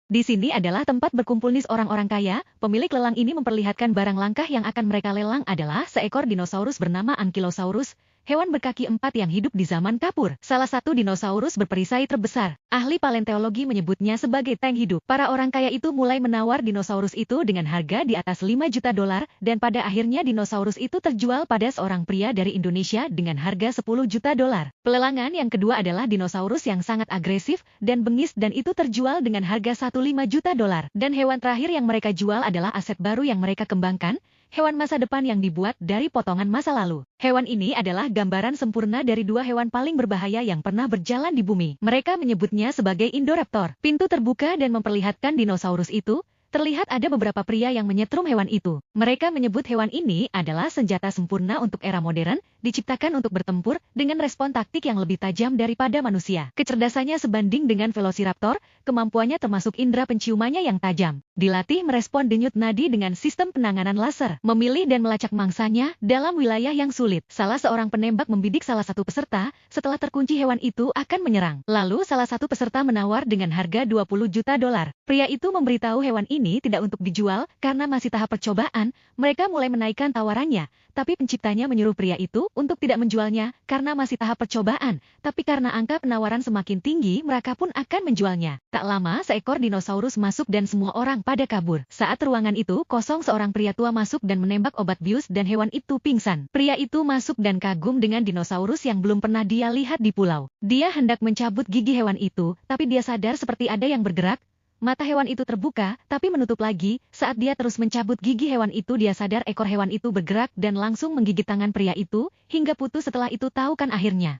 Di sini adalah tempat berkumpul nis orang-orang kaya. Pemilik lelang ini memperlihatkan barang langkah yang akan mereka lelang adalah seekor dinosaurus bernama Ankylosaurus, hewan berkaki 4 yang hidup di zaman kapur. Salah satu dinosaurus berperisai terbesar. Ahli paleontologi menyebutnya sebagai tank hidup. Para orang kaya itu mulai menawar dinosaurus itu dengan harga di atas 5 juta dolar, dan pada akhirnya dinosaurus itu terjual pada seorang pria dari Indonesia dengan harga 10 juta dolar. Pelelangan yang kedua adalah dinosaurus yang sangat agresif dan bengis, dan itu terjual dengan harga 1,5 juta dolar. Dan hewan terakhir yang mereka jual adalah aset baru yang mereka kembangkan, hewan masa depan yang dibuat dari potongan masa lalu. Hewan ini adalah gambaran sempurna dari dua hewan paling berbahaya yang pernah berjalan di bumi. Mereka menyebutnya sebagai Indoraptor. Pintu terbuka dan memperlihatkan dinosaurus itu. Terlihat ada beberapa pria yang menyetrum hewan itu. Mereka menyebut hewan ini adalah senjata sempurna untuk era modern, diciptakan untuk bertempur dengan respon taktik yang lebih tajam daripada manusia. Kecerdasannya sebanding dengan Velociraptor, kemampuannya termasuk indera penciumannya yang tajam. Dilatih merespon denyut nadi dengan sistem penanganan laser, memilih dan melacak mangsanya dalam wilayah yang sulit. Salah seorang penembak membidik salah satu peserta, setelah terkunci hewan itu akan menyerang. Lalu salah satu peserta menawar dengan harga 20 juta dolar. Pria itu memberitahu hewan ini tidak untuk dijual karena masih tahap percobaan. Mereka mulai menaikkan tawarannya, tapi penciptanya menyuruh pria itu untuk tidak menjualnya karena masih tahap percobaan. Tapi karena angka penawaran semakin tinggi, mereka pun akan menjualnya. Tak lama seekor dinosaurus masuk dan semua orang pada kabur. Saat ruangan itu kosong, seorang pria tua masuk dan menembak obat bius dan hewan itu pingsan. Pria itu masuk dan kagum dengan dinosaurus yang belum pernah dia lihat di pulau. Dia hendak mencabut gigi hewan itu, tapi dia sadar seperti ada yang bergerak. Mata hewan itu terbuka, tapi menutup lagi. Saat dia terus mencabut gigi hewan itu, dia sadar ekor hewan itu bergerak dan langsung menggigit tangan pria itu, hingga putus. Setelah itu tahu kan akhirnya.